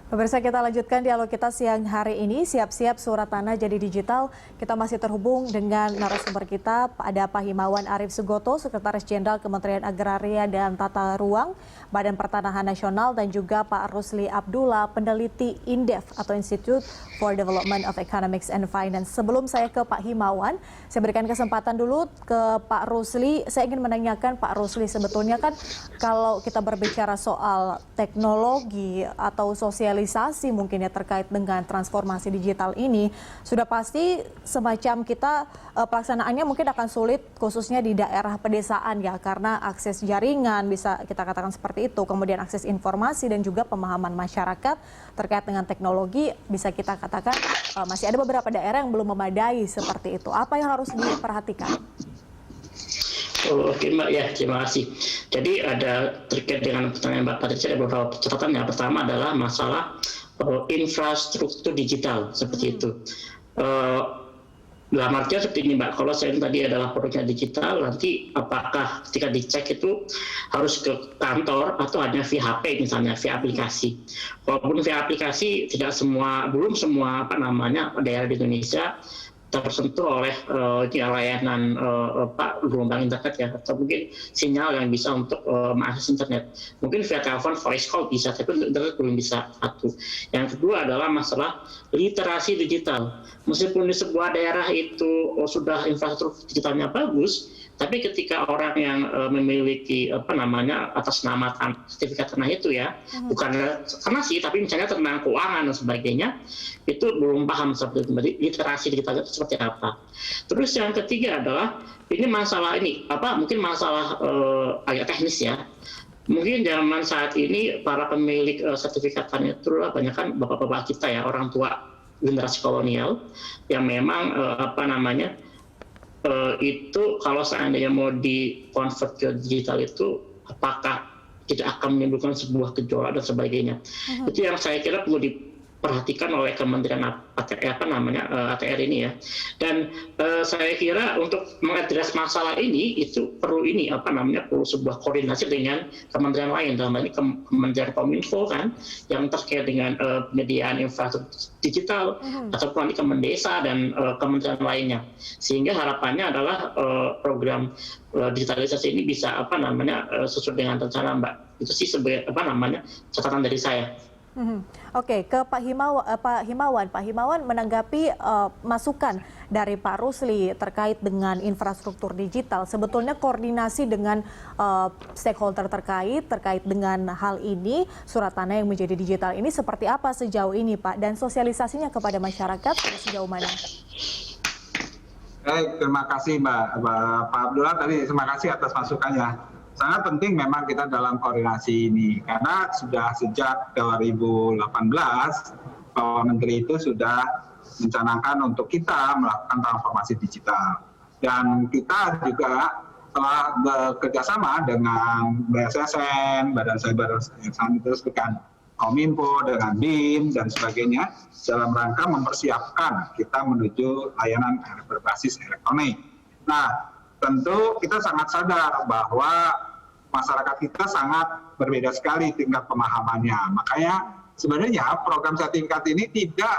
Pemirsa, kita lanjutkan dialog kita siang hari ini. Siap-siap surat tanah jadi digital. Kita masih terhubung dengan narasumber kita. Ada Pak Himawan Arif Sugoto, Sekretaris Jenderal Kementerian Agraria dan Tata Ruang, Badan Pertanahan Nasional, dan juga Pak Rusli Abdullah, peneliti INDEF atau Institute for Development of Economics and Finance. Sebelum saya ke Pak Himawan, saya berikan kesempatan dulu ke Pak Rusli. Saya ingin menanyakan Pak Rusli, sebetulnya kan kalau kita berbicara soal teknologi atau sosialisasi mungkin ya terkait dengan transformasi digital ini, sudah pasti semacam kita pelaksanaannya mungkin akan sulit khususnya di daerah pedesaan ya, karena akses jaringan bisa kita katakan seperti itu, kemudian akses informasi dan juga pemahaman masyarakat terkait dengan teknologi bisa kita katakan masih ada beberapa daerah yang belum memadai seperti itu. Apa yang harus diperhatikan? Oke Mbak, ya terima kasih. Jadi ada terkait dengan pertanyaan Mbak Patricia, ada beberapa catatan. Yang pertama adalah masalah infrastruktur digital seperti itu. Dalam artian seperti ini Mbak, kalau saya tadi adalah produknya digital, nanti apakah ketika dicek itu harus ke kantor atau hanya via HP misalnya, via aplikasi. Walaupun via aplikasi belum semua daerah di Indonesia tersentuh oleh layanan gelombang internet ya, atau mungkin sinyal yang bisa untuk mengakses internet. Mungkin via telepon, voice call bisa, tapi untuk internet belum bisa. Satu. Yang kedua adalah masalah literasi digital. Meskipun di sebuah daerah itu sudah infrastruktur digitalnya bagus, tapi ketika orang yang memiliki atas nama sertifikat tanah itu ya, bukan karena sih, tapi misalnya tentang keuangan dan sebagainya, itu belum paham seperti itu. Literasi digital itu seperti apa. Terus yang ketiga adalah mungkin masalah agak teknis ya. Mungkin zaman saat ini para pemilik sertifikat tanah itu banyak kan bapak-bapak kita ya, orang tua generasi kolonial yang memang itu kalau seandainya mau di-convert ke digital itu apakah tidak akan menimbulkan sebuah gejolak dan sebagainya. Itu yang saya kira perlu diperhatikan oleh Kementerian ATR ini ya. Dan saya kira untuk mengadres masalah ini itu perlu perlu sebuah koordinasi dengan kementerian lain, dalam hal ini Kementerian Kominfo kan, yang terkait dengan penyediaan infrastruktur digital, ataupun nanti Kemendesa dan kementerian lainnya. Sehingga harapannya adalah program digitalisasi ini bisa sesuai dengan rencana Mbak. Itu sih sebagai catatan dari saya. Oke, ke Pak Himawan. Pak Himawan menanggapi masukan dari Pak Rusli terkait dengan infrastruktur digital. Sebetulnya koordinasi dengan stakeholder terkait dengan hal ini, surat tanah yang menjadi digital ini seperti apa sejauh ini Pak? Dan sosialisasinya kepada masyarakat sejauh mana? Baik, terima kasih Pak Abdullah tadi, terima kasih atas masukannya. Sangat penting memang kita dalam koordinasi ini, karena sudah sejak 2018 Pak Menteri itu sudah mencanangkan untuk kita melakukan transformasi digital. Dan kita juga telah bekerjasama dengan BSSN, Badan Cyber terus dengan Kominfo, dengan BIM, dan sebagainya, dalam rangka mempersiapkan kita menuju layanan berbasis elektronik. Nah, tentu kita sangat sadar bahwa masyarakat kita sangat berbeda sekali tingkat pemahamannya. Makanya sebenarnya program sertifikat ini tidak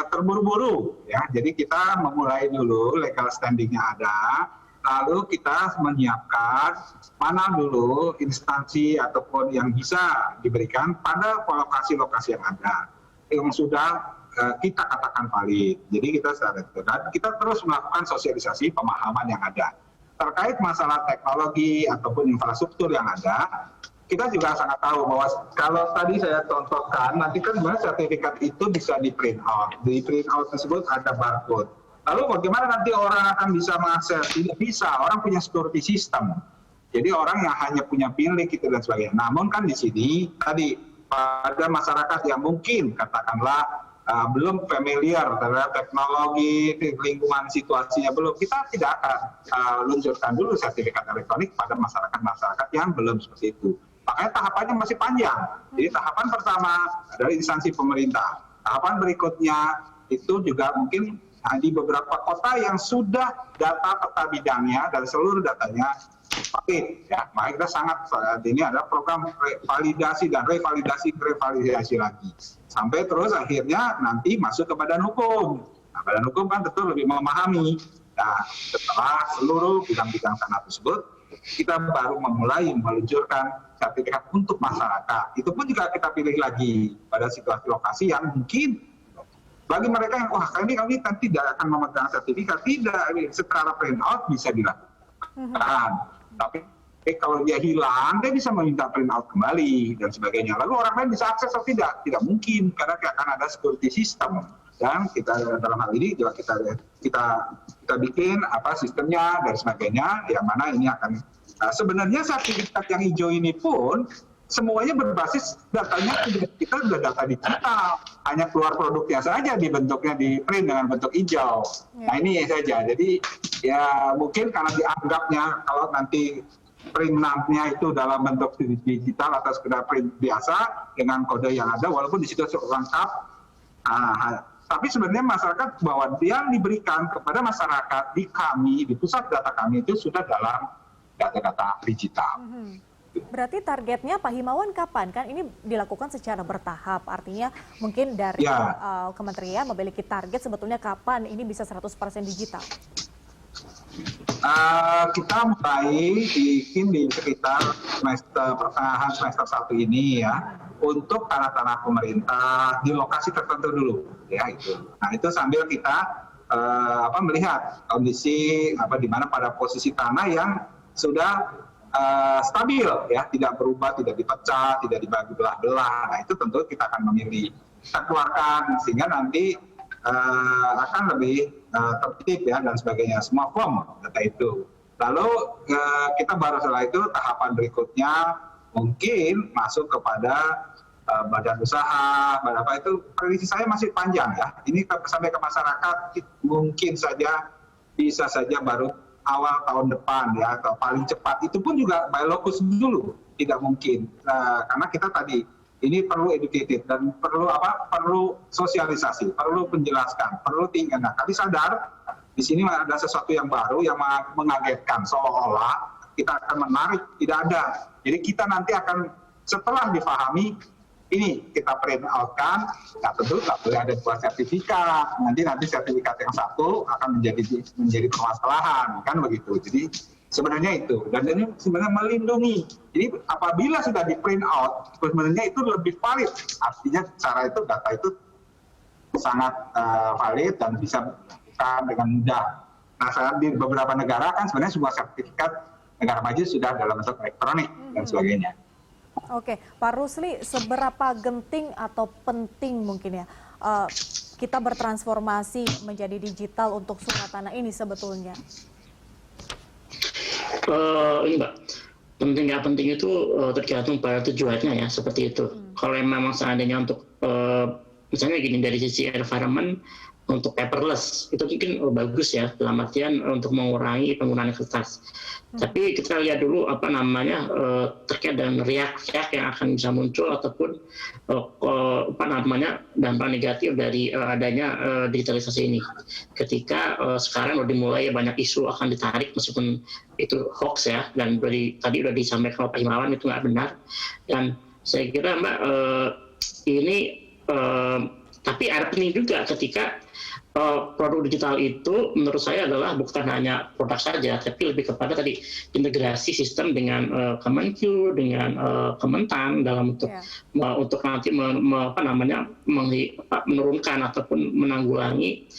terburu-buru ya. Jadi kita memulai dulu legal standingnya ada, lalu kita menyiapkan mana dulu instansi ataupun yang bisa diberikan pada lokasi-lokasi yang ada, yang sudah kita katakan valid. Jadi kita sadar itu, dan kita terus melakukan sosialisasi pemahaman yang ada. Terkait masalah teknologi ataupun infrastruktur yang ada, kita juga sangat tahu bahwa kalau tadi saya contohkan, nanti kan sertifikat itu bisa di print out. Di print out tersebut ada barcode. Lalu bagaimana nanti orang akan bisa mengakses? Tidak bisa, orang punya security system. Jadi orang yang hanya punya bilik itu dan sebagainya. Namun kan di sini tadi pada masyarakat yang mungkin katakanlah belum familiar terhadap teknologi, lingkungan situasinya belum, kita tidak akan luncurkan dulu sertifikat elektronik pada masyarakat-masyarakat yang belum seperti itu. Makanya tahapannya masih panjang. Jadi tahapan pertama adalah instansi pemerintah. Tahapan berikutnya itu juga mungkin di beberapa kota yang sudah data peta bidangnya dan seluruh datanya valid ya. Maka kita sangat saat ini ada program validasi dan revalidasi lagi sampai terus akhirnya nanti masuk ke badan hukum. Nah, badan hukum kan tentu lebih memahami. Nah, setelah seluruh bidang-bidang tanah tersebut, kita baru memulai meluncurkan sertifikat untuk masyarakat. Itu pun juga kita pilih lagi pada situasi lokasi yang mungkin bagi mereka yang wah kami kan tidak akan memegang sertifikat, tidak, secara print out bisa dilakukan. Tapi kalau dia hilang, dia bisa meminta print out kembali dan sebagainya. Lalu orang lain bisa akses atau tidak? Tidak mungkin karena akan ada security system. Dan kita dalam hal ini juga kita bikin apa sistemnya dan sebagainya, yang mana ini akan sebenarnya sertifikat yang hijau ini pun semuanya berbasis datanya kita sudah data digital, hanya keluar produknya saja dibentuknya di print dengan bentuk hijau. Nah ini saja. Jadi ya mungkin karena dianggapnya kalau nanti print nya itu dalam bentuk digital atau sekedar print biasa dengan kode yang ada, walaupun di situ lengkap. Tapi sebenarnya masyarakat bahwa yang diberikan kepada masyarakat di kami, di pusat data kami itu sudah dalam data-data digital. Berarti targetnya Pak Himawan kapan? Kan ini dilakukan secara bertahap, artinya mungkin dari kementerian memiliki target sebetulnya kapan ini bisa 100% digital? Kita mulai bikin di sekitar pertengahan semester 1 ini ya, untuk tanah-tanah pemerintah di lokasi tertentu dulu ya itu. Nah itu sambil kita melihat kondisi di mana pada posisi tanah yang sudah stabil ya, tidak berubah, tidak dipecah, tidak dibagi belah-belah. Nah itu tentu kita akan memilih, kita keluarkan sehingga nanti akan lebih tertib ya dan sebagainya, semua form data itu. Lalu kita baru setelah itu tahapan berikutnya mungkin masuk kepada badan usaha, badan apa itu, prediksi saya masih panjang ya. Ini sampai ke masyarakat mungkin saja bisa saja baru awal tahun depan ya, atau paling cepat. Itu pun juga by locus dulu, tidak mungkin. Karena kita tadi ini perlu educated dan perlu sosialisasi, perlu penjelaskan, perlu tinggal. Nah, kami sadar di sini ada sesuatu yang baru yang mengagetkan, seolah-olah kita akan menarik, tidak ada. Jadi kita nanti akan setelah difahami ini kita print out-kan, nah tentu tak boleh ada dua sertifikat. Nanti sertifikat yang satu akan menjadi permasalahan, kan begitu. Jadi sebenarnya itu, dan ini sebenarnya melindungi. Jadi apabila sudah di print out, sebenarnya itu lebih valid. Artinya cara itu data itu sangat valid dan bisa dilakukan dengan mudah. Nah, saat di beberapa negara kan sebenarnya sebuah sertifikat negara maju sudah dalam bentuk elektronik dan sebagainya. Oke, Pak Rusli, seberapa genting atau penting mungkin ya kita bertransformasi menjadi digital untuk surat tanah ini sebetulnya? Ini Mbak, penting nggak penting itu tergantung pada tujuannya ya, seperti itu. Kalau memang seandainya untuk misalnya gini, dari sisi environment untuk paperless itu mungkin bagus ya, dalam artian untuk mengurangi penggunaan kertas. Tapi kita lihat dulu terkait dengan riak-riak yang akan bisa muncul ataupun dampak negatif dari adanya digitalisasi ini. Ketika sekarang udah dimulai banyak isu akan ditarik meskipun itu hoax ya, dan tadi udah disampaikan oleh Pak Himawan itu nggak benar. Dan saya kira Mbak ini tapi ada penting juga ketika produk digital itu menurut saya adalah bukan hanya produk saja, tapi lebih kepada tadi integrasi sistem dengan Kemenq, dengan Kementan dalam untuk nanti menurunkan ataupun menanggulangi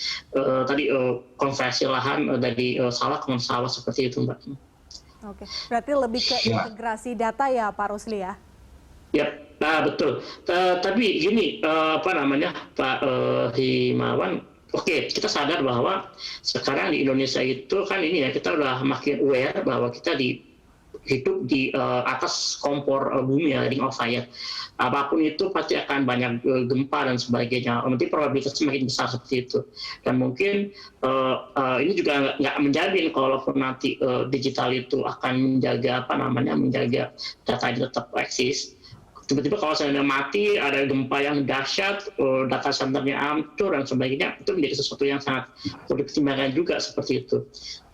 konversi lahan dari sawah ke non-sawah seperti itu, Mbak. Oke, berarti lebih ke integrasi data ya, Pak Rusli ya? Ya, betul. Tapi gini, Pak Himawan. Oke, kita sadar bahwa sekarang di Indonesia itu kan ini ya, kita udah makin aware bahwa kita hidup di atas kompor bumi ya, ring of fire. Apapun itu pasti akan banyak gempa dan sebagainya. Nanti probabilitasnya makin besar seperti itu. Dan mungkin ini juga nggak menjamin kalaupun nanti digital itu akan menjaga menjaga data ini tetap eksis. Tiba-tiba kalau seandainya mati, ada gempa yang dahsyat, data centernya hancur dan sebagainya, itu menjadi sesuatu yang sangat perlu dipertimbangkan juga seperti itu.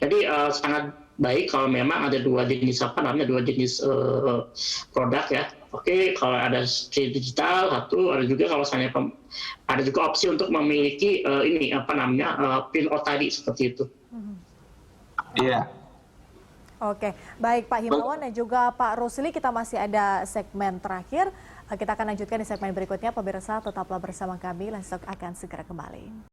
Jadi sangat baik kalau memang ada dua jenis produk ya. Oke, kalau ada digital satu, ada juga kalau misalnya ada juga opsi untuk memiliki pin out tadi seperti itu. Iya. Oke, baik Pak Himawan dan juga Pak Rusli, kita masih ada segmen terakhir. Kita akan lanjutkan di segmen berikutnya. Pemirsa, tetaplah bersama kami. Langsung akan segera kembali.